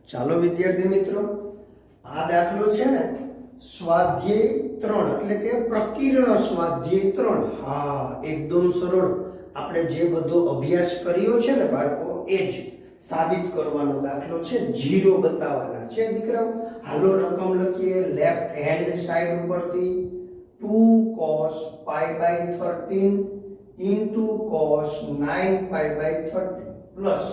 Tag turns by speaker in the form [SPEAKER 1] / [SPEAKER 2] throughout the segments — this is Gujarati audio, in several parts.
[SPEAKER 1] ચાલો વિદ્યાર્થી મિત્રો, આ દાખલો છે ને સ્વાધ્યાય 3 એટલે કે પ્રકીર્ણ સ્વાધ્યાય 3. હા, એકદમ સરળ. આપણે જે બધો અભ્યાસ કર્યો છે ને બાળકો, એ જ સાબિત કરવાનો દાખલો છે. 0 બતાવવાના છે દીકરાઓ. હાલો રકમ લખીએ. લેફ્ટ હેન્ડ સાઈડ ઉપરથી 2 cos pi/13 into cos 9pi/13 plus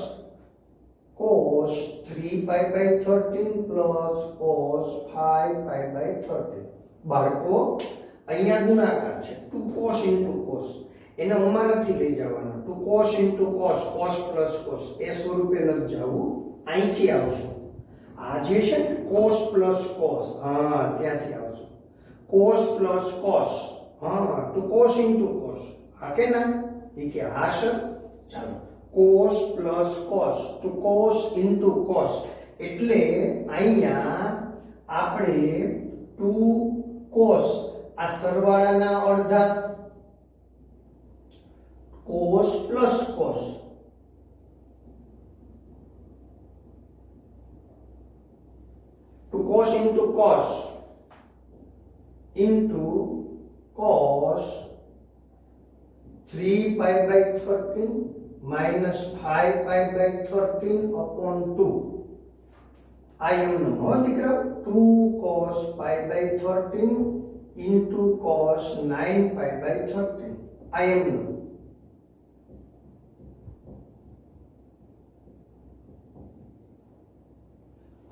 [SPEAKER 1] cos 3pi/13 plus cos 5pi/13. બાળકો અહીંયા ગુણાકાર છે. 2 cos into cos, એને ઓમાં નથી લઈ જવાનો. 2 cos into cos, cos plus cos એ સ્વરૂપે નથી જવું, અહીંથી આવશું. આ જે છે ને cos plus cos, હા ત્યાંથી આવશું. cos plus cos, હા 2 cos into cos, હા કે ના? એ કે હા સર. ચાલો, cos plus cos, to cos into cos એટલે અહીંયા આપણે 2 cos, આ સરવાળાના અડધા, cos plus cos, to cos into cos into cos 3pi/13 minus 5pi/13 upon 2. I am no દીકરા 2 cos pi/13 into cos 9pi/13. I am no.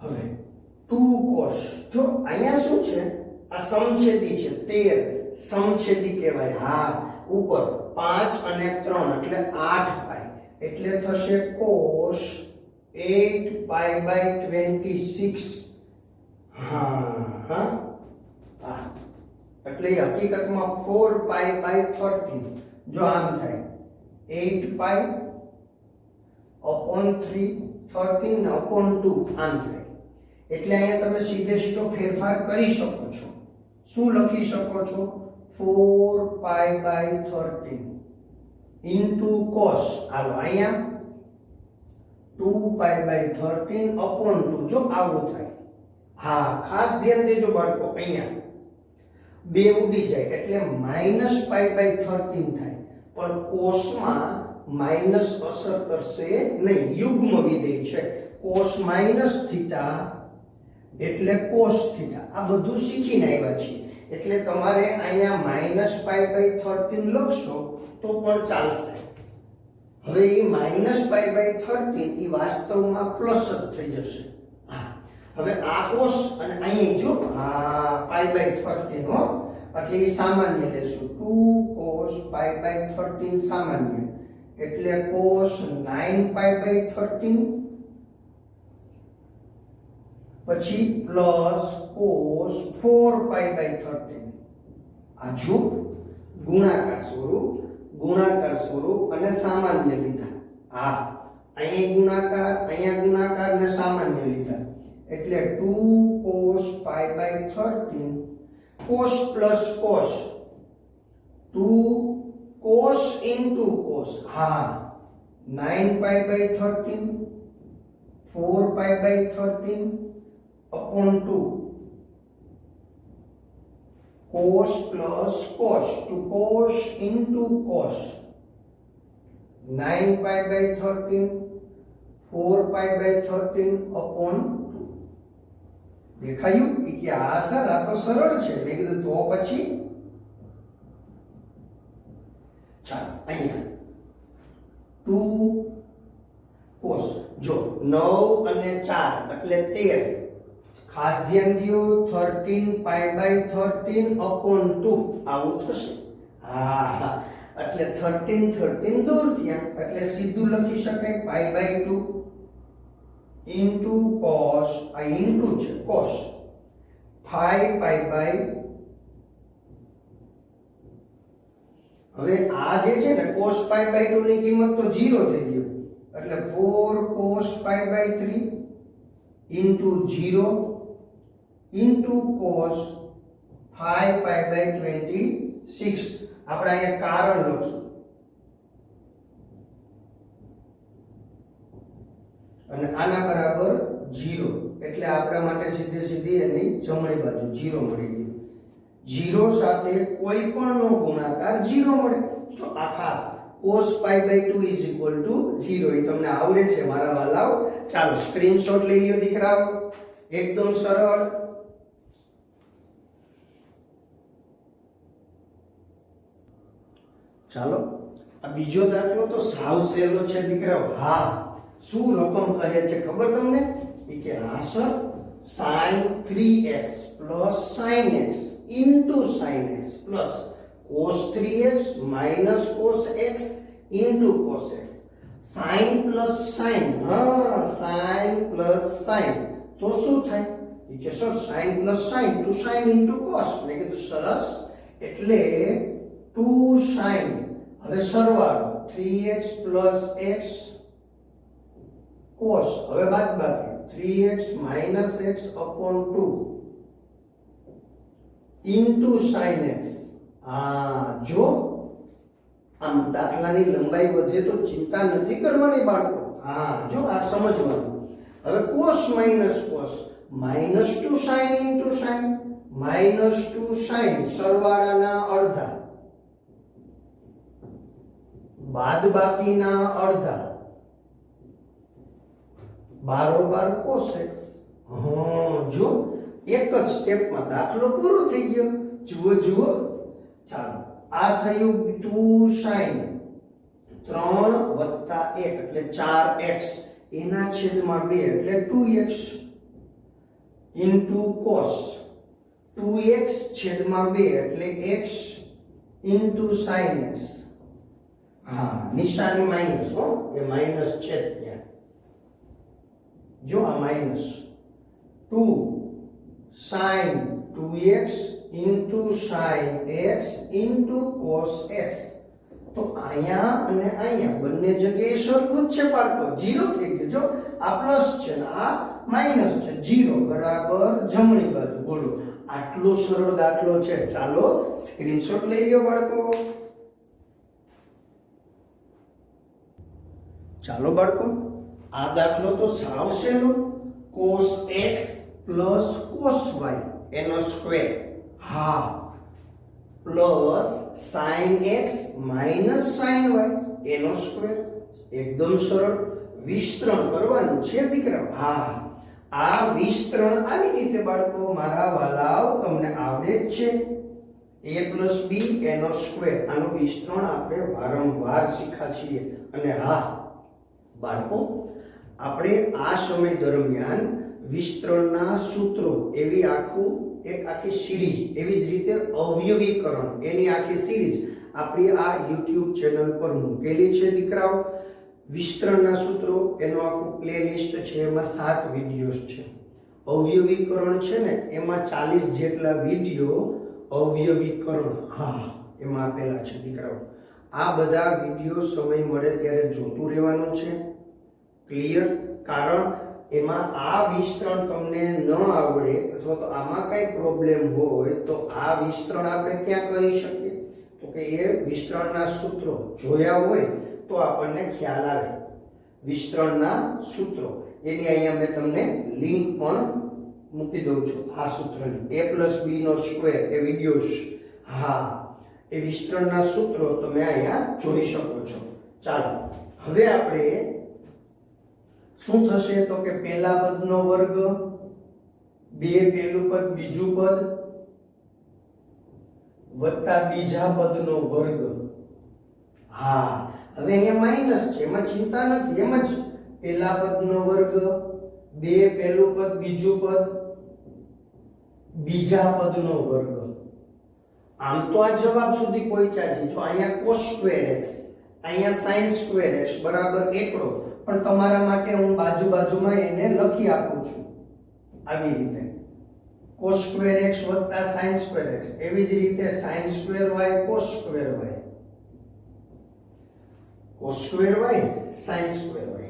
[SPEAKER 1] હવે 2 cos, જો અહીંયા શું છે, આ સમછેદી છે. 13 સમછેદી કહેવાય. હા, ઉપર 5 અને 3 એટલે 8pi, એટલે થશે cos 8pi/26. હા, એટલે હકીકતમાં 4pi/13. જો આમ થાય 8pi/3 13 ને upon 2 આમ થાય. એટલે અહીંયા તમે સીધે સીધો ફેરફાર કરી શકો છો. શું લખી શકો છો? 4pi/13 into cos, હાલો અહીંયા 2pi/13 upon 2. જો આવું થાય, હા ખાસ ધ્યાન દેજો બાળકો, અહીંયા 2 ઉડી જાય એટલે -pi/13 થાય. પણ કોસમાં માઇનસ અસર કરશે નહીં, યુગ્મ વિધેય છે. cos થીટા એટલે cos થીટા. આ બધું શીખીને આવ્યા છીએ, એટલે તમારે અહીંયા -pi/13 લખશો તો પણ ચાલશે. હવે એ -pi/13 એ વાસ્તવમાં પ્લસ જ થઈ જશે. હવે આ cos અને અહીં જો આ pi/13 હો, એટલે એ સામાન્ય લેશું. 2 cos pi/13 સામાન્ય એટલે cos 9pi/13 પછી પ્લસ cos 4pi/13. આ જો ગુણાકાર સ્વરૂપ અને સામાન્ય લીધા. હા, અહીંયા ગુણાકાર ને સામાન્ય લીધા એટલે 2 cos pi/13 cos plus cos, 2 cos into cos, હા 9pi/13 4pi/13 upon 2 cos plus cos, to cos into cos 9pi/13 4pi/13 upon 2. દેખાયું કે આ સર આ તો સરળ છે. મેં કીધું તો પછી ચાલો અહીંયા 2 cos, જો 9 અને 4 એટલે 13. ખાસ ધ્યાન દો, 13pi/13 upon 2 આવું થશે. હા, એટલે 13 દૂર થયા એટલે સીધું લખી શકાય pi/2 into cos, આ into છે cos 5pi/, હવે આ જે છે ને cos pi/2 ની કિંમત તો 0 થઈ ગયો એટલે 4 cos pi/3 into 0 into cos 5pi/26. આપણે અહીંયા કારણ લખશું અને આના બરાબર 0 એટલે આપણા માટે સીધે સીધી એની જમણી બાજુ 0 મળી ગઈ. 0 સાથે કોઈ પણ નો ગુણાકાર 0 મળે. તો આ ખાસ cos pi by 2 is equal to 0 એ તમને આવડે છે મારા વાલાઓ. ચાલો સ્ક્રીનશોટ લઈ લ્યો દીકરાઓ, એકદમ સરળ. ચાલો આ બીજો દાખલો તો સાવ સહેલો છે દીકરાઓ. હા, શું રકમ કહે છે ખબર તમને? એ કે હા sir, sin 3x plus sin x into sin x plus cos 3x minus cos x into cos x. sin plus sin, હા sin plus sin તો શું થાય? એ કે sir sin plus sin 2 sin into cos. મેં કીધું સરસ, એટલે 2 sin, હવે સરવાળો 3x plus x cos, હવે બાદબાકી 3x minus x upon 2 into sin x. જો આમ દાખલાની લંબાઈ વધે તો ચિંતા નથી કરવાની બાળકો. જો આ સમજવાનું. હવે cos minus cos -2 sin into sin, -2 sin સરવાળાના અડધા બાદબાકીના અડધા બારોબાર cos x. જો એક જ સ્ટેપમાં દાખલો પૂરો થઈ ગયો. જુઓ. ચાલો આ થયું 2 sin 3 વત્તા 1 એટલે 4x એના છેદમાં 2 એટલે 2x into cos 2x છેદમાં 2 એટલે x into sin x. નિશાની માઈનસ, એ માઈનસ છે ત્યાં. જો આ minus 2 sin 2x into sin x into cos x. તો અહીંયા અને અહીંયા બંને જગ્યાએ સરખું જ છે બાળકો, 0 થઈ ગયું. જો આ પ્લસ છે ને આ માઈનસ છે, 0 બરાબર જમણી બાજુ. બોલો આટલો સરળ દાખલો છે. ચાલો સ્ક્રીનશોટ લઈ લ્યો બાળકો. ચાલો બાળકો, આ દાખલો તો સાવ સહેલો. cos x plus cos y એનો square, plus sin x minus sin y એનો સ્ક્વેર. એકદમ સરળ. વિસ્તરણ કરવાનું છે દીકરા. આ વિસ્તરણ આવી રીતે બાળકો મારા વાલાઓ તમને આવડે જ છે. a plus b એનો સ્ક્વેર, આનું વિસ્તરણ આપણે વારંવાર શીખ્યા છીએ. અને બાળકો આપણે આ સમય દરમિયાન વિસ્તરણના સૂત્રો એવી આખી સિરીઝ, એવી જ રીતે અવયવીકરણ એની આખી સિરીઝ આપણી આ YouTube ચેનલ પર મૂકેલી છે દીકરાઓ. વિસ્તરણના સૂત્રો એનો આખું પ્લેલિસ્ટ છે, એમાં 7 વિડીયોઝ છે. અવયવીકરણ છે ને એમાં 40 જેટલા વિડીયો અવયવીકરણ એમાં આપેલા છે દીકરાઓ. આ બધા વિડીયો સમય મળે ત્યારે જોતું રહેવાનું છે. ક્લિયર? કારણ એમાં આ વિસ્તરણ તમને ન આવડે અથવા તો આમાં કઈ પ્રોબ્લેમ હોય તો આ વિસ્તરણ આપણે ક્યાં કરી શકીએ? તો કે એ વિસ્તરણના સૂત્રો જોયા હોય તો આપણને ખ્યાલ આવે. વિસ્તરણના સૂત્રો એની અહીંયા મેં તમને લિંક પણ મૂકી દઉં છું. આ સૂત્રની a plus b નો સ્ક્વેર એ વિડીયોઝ, એ વિસ્તરણના સૂત્રો તમે અહીંયા જોઈ શકો છો. ચાલો હવે આપણે શું થશે તો કે પહેલા પદનો વર્ગ, 2 પહેલું પદ બીજું પદ વત્તા બીજા પદનો વર્ગ. હવે અહીંયા માઈનસ છે, એમાં ચિંતા નથી. એમ જ પહેલા પદનો વર્ગ, 2 પહેલું પદ બીજું પદ બીજા પદનો વર્ગ. આમ તો આ જવાબ સુધી પહોંચ્યા છે. જો અહીંયા cos સ્ક્વેર x, અહીંયા sin સ્ક્વેર x બરાબર એકડો, પણ તમારા માટે હું બાજુમાં એને લખી આપું છું આવી રીતે. cos સ્ક્વેર x વત્તા sin સ્ક્વેર x, એવી જ રીતે sin square y cos square y, cos square y sin square y.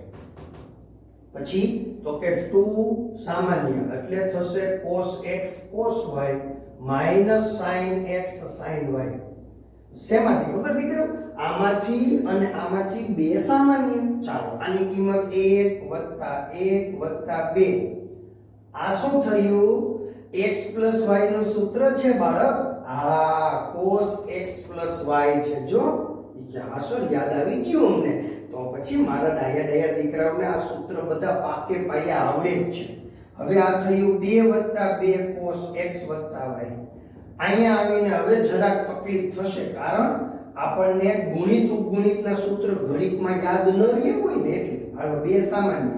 [SPEAKER 1] પછી તો કે 2 સામાન્ય એટલે થશે cos x cos y minus sin x sin y. શેમાંથી ખબર દીકરો? આમાંથી અને આમાંથી બે સામાન્ય. ચાલો આની કિંમત 1 + 1 + 2. આ શું થયું? x + y નું સૂત્ર છે બાળક. હા, cos x + y છે. જો હા સર યાદ આવી ગયું અમને. તો પછી મારા ડાયા દીકરાઓને આ સૂત્ર બધા પાકે પાયા આવડે જ છે. હવે આ થયું 2 + 2 cos x + y. અહીંયા આવીને હવે જરાક તકલીફ થશે, કારણ આપણને ગુણિત ઉપગુણિતના સૂત્ર ઘડીકમાં યાદ ન રહે હોય ને, એટલે હાલો બે સામાન્ય.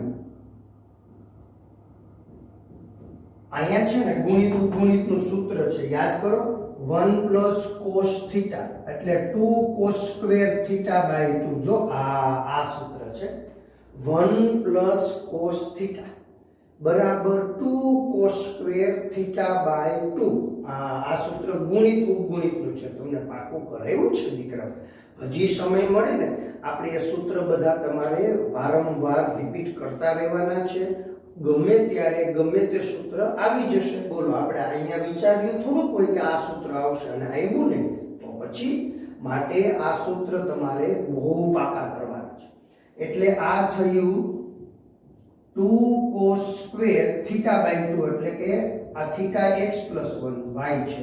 [SPEAKER 1] અહીંયા છે ને ગુણિત ઉપગુણિતનું સૂત્ર છે, યાદ કરો. 1 + cos θ એટલે 2 cos square θ / 2. જો આ સૂત્ર છે. 1 + cos θ બરાબર 2 cos square θ / 2. આ સૂત્ર ગુણિત ઉપગુણિતનું છે. તમને પાકું કરાવ્યું છે દીકરા. હજી સમય મળે ને આપણે એ સૂત્ર બધા તમારે વારંવાર રિપીટ કરતા રહેવાના છે. ગમે ત્યારે ગમે તે સૂત્ર આવી જશે. બોલો, આપણે અહીંયા વિચાર્યું થોડુંક હોય કે આ સૂત્ર આવશે અને આવ્યું ને, તો પછી માટે આ સૂત્ર તમારે બહુ પાકા કરવાના છે. એટલે આ થયું 2 cos square θ / 2 એટલે કે આ θ x + 1 y છે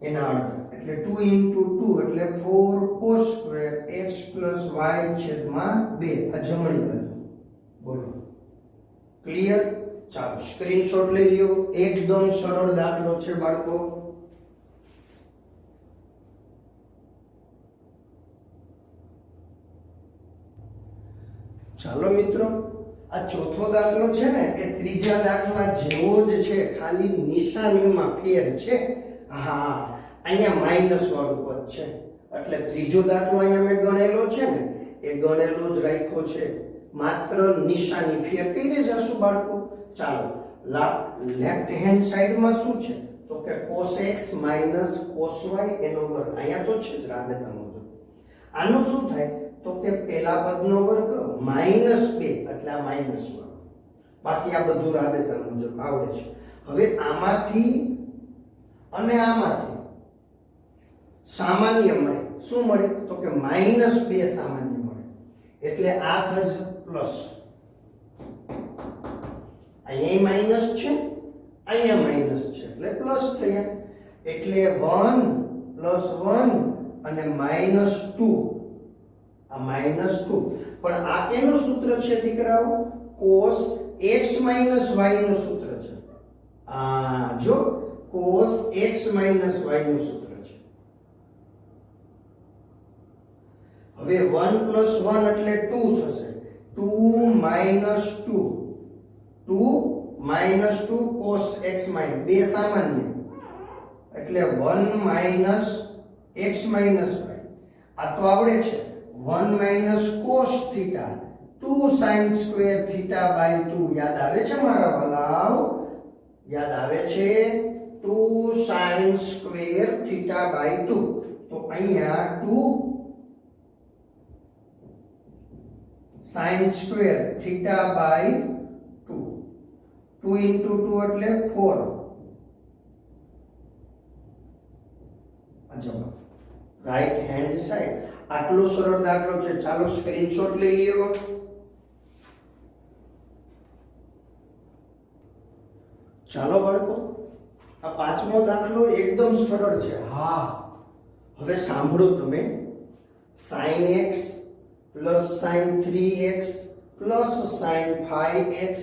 [SPEAKER 1] એના અડધા, એટલે 2 × 2 એટલે 4 cos square x + y / 2. આ જમણી બાજુ. બોલો, ક્લિયર? ચાલો સ્ક્રીનશોટ લઈ લ્યો. એકદમ સરળ દાખલો છે બાળકો. ચાલો મિત્રો, આ ચોથો દાખલો છે ને એ ત્રીજા દાખલા જેવો જ છે, ખાલી નિશાનીમાં ફેર છે. હા, અહીંયા માઈનસ વાળું પદ છે એટલે ત્રીજો દાખલો અહીંયા મેં ગણેલો છે ને એ ગણેલો જ રાખ્યો છે, માત્ર નિશાની ફેર કરી જશું બાળકો. ચાલો લેફ્ટ હેન્ડ સાઈડમાં શું છે? તો કે cos x - cos y એનો વર્ગ. અહીંયા તો છે જ રાબેતા મુજબ. આનું શું થાય? તો કે પહેલા પદનો વર્ગ -2 એટલે આ માઈનસ વાળો. બાકી આ બધું રાબેતા મુજબ આવડે છે. હવે આમાંથી અને આમાંથી સામાન્ય મળે. શું મળે? તો કે -2 સામાન્ય મળે એટલે આ થશે પ્લસ. અહીંયા માઈનસ છે, અહીંયા માઈનસ છે એટલે પ્લસ થયા. એટલે 1 + 1 અને -2. આ -2. પણ આ કેનું સૂત્ર છે દીકરાઓ? cos x - y નું સૂત્ર છે. આ જો cos x - y નું સૂત્ર છે. હવે 1 + 1 એટલે 2 થશે. 2 - 2 cos x - બે સામાન્ય એટલે 1 - x - y. આ તો આવડે છે. 1 - cos θ 2 sin square θ / 2. યાદ આવે છે મારા વાલાઓ? યાદ આવે છે. 2 sin square θ / 2. તો અહીંયા 2 sin square θ / 2. 2 × 2 એટલે 4. આ જવાબ રાઈટ હેન્ડ સાઈડ. આટલો સરળ દાખલો છે. ચાલો સ્ક્રીનશોટ લઈ લ્યો. ચાલો બાળકો, આ પાંચમો દાખલો એકદમ સરળ છે. હા, હવે સાંભળો તમે. sin x + sin 3x + sin 5x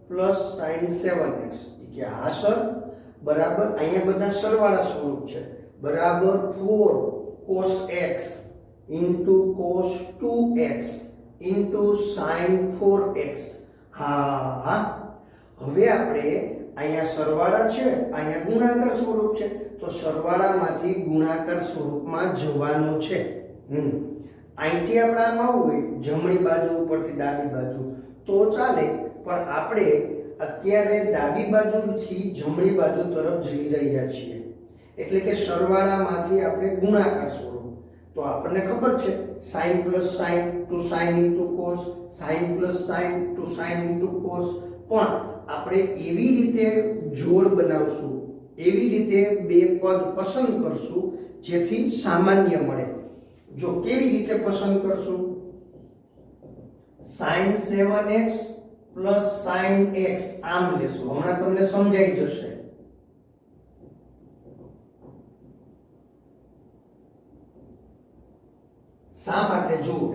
[SPEAKER 1] + sin 7x. કે હા સર બરાબર. અહીંયા બધા સરવાળા સ્વરૂપ છે. બરાબર 4 cos x * cos 2x * sin 4x. હા, હવે આપણે અહીંયા સરવાળા છે, અહીંયા ગુણાકાર સ્વરૂપ છે, તો સરવાળામાંથી ગુણાકાર સ્વરૂપમાં જવાનું છે. અહીંથી આપણે આમ આવવું હોય જમણી બાજુ ઉપરથી ડાબી બાજુ તો ચાલે, પણ આપણે અત્યારે ડાબી બાજુથી જમણી બાજુ તરફ જઈ રહ્યા છીએ એટલે કે સરવાળામાંથી આપણે ગુણાકાર સ્વરૂપ. તો આપણને ખબર છે sin + sin to sin * cos, sin + sin to sin * cos. પણ આપણે એવી રીતે જોડ બનાવશું, એવી રીતે બે પદ પસંદ કરશું જેથી સામાન્ય મળે. જો કેવી રીતે પસંદ કરશું, sin 7x plus sin x આમ લેશું. હમણાં તમને સમજાઈ જશે. શા માટે? જુઓ,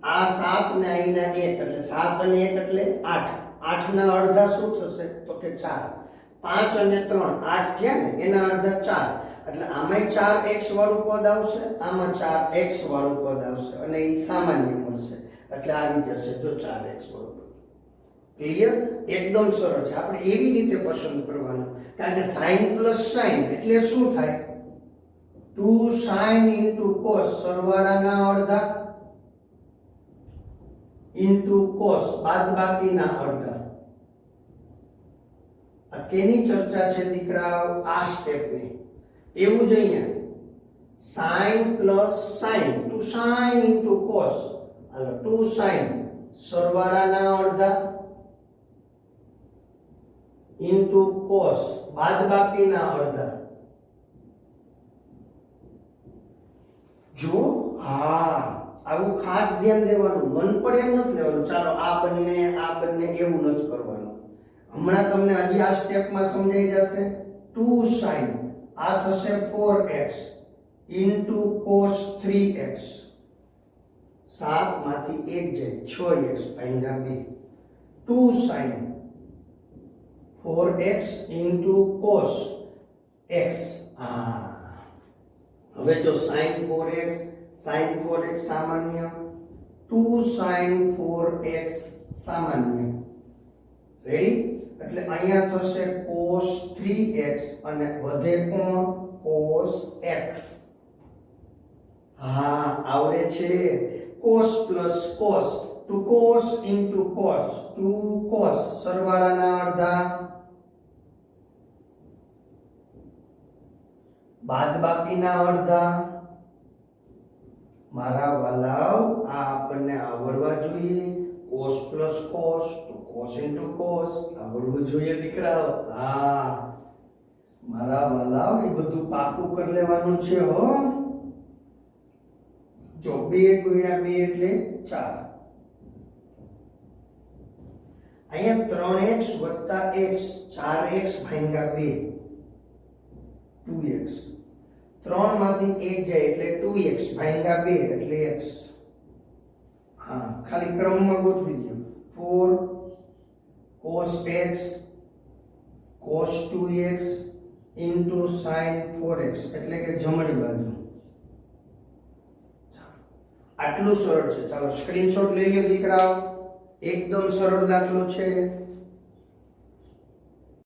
[SPEAKER 1] આ 7 ને અહીંના 1 એટલે 7 અને 1 એટલે 8. 8 ના અડધા શું થશે? તો કે 4. 5 અને 3 8 થયા ને, એના અડધા 4 એટલે આમાંય 4x વાળું પદ આવશે, આમાં 4x વાળું પદ આવશે અને એ સામાન્ય મળશે એટલે આવી જશે જો 4x વાળું. ક્લિયર? એકદમ સરળ છે. આપણે એવી રીતે પસંદ કરવાનું, કારણ કે sin પ્લસ sin એટલે શું થાય? 2 sin into cos, સરવાળાના અડધા into cos, બાદબાકીના અડધા. આ કેની ચર્ચા છે દીકરા? આ સ્ટેપની. એવું જ અહીંયા sin plus sin, 2 sin into cos, હાલો 2 sin સરવાળાના અડધા into cos, બાદબાકીના અડધા. જો આવું ખાસ ધ્યાન દેવાનું, મન પડે એમ નથી લેવાનું. ચાલો આ બંને એવું નથી કરવાનું. હમણાં તમને હજી આ સ્ટેપમાં સમજાઈ જશે. 2 sin આ થશે 4x into cos 3x, 7 માંથી 1 જાય 6x ભાગ્યા 2. 2 sin 4x into cos x. હવે જો sin 4x સામાન્ય, 2 sin 4x સામાન્ય. રેડી? એટલે અહીંયા થશે cos 3x અને વધે કોણ? cos x. આવડે છે. cos plus cos, 2 cos into cos, 2 cos સરવાળાના અડધા બાદબાકીના અડધા. મારા વાલાવ, આ આપણને આવડવા જોઈએ. cos plus cos, તો cos into cos આવડવું જોઈએ દીકરાઓ. મારા વાલાવ, એ બધું પાકું કરી લેવાનું છે હો. જો 2 ગુણ્યા 2 એટલે 4. અહીંયા 3x વત્તા x, 4x ભાગ્યા 2, 2x. 3 માંથી 1 જાય એટલે 2x ભાગ્યા 2 એટલે x. ખાલી ક્રમમાં ગોઠવી દો. 4 cos x cos 2x into sin 4x એટલે કે જમણી બાજુ. આટલું સરળ છે. ચાલો સ્ક્રીનશોટ લઈ લો દીકરાઓ. એકદમ સરળ દાખલો છે.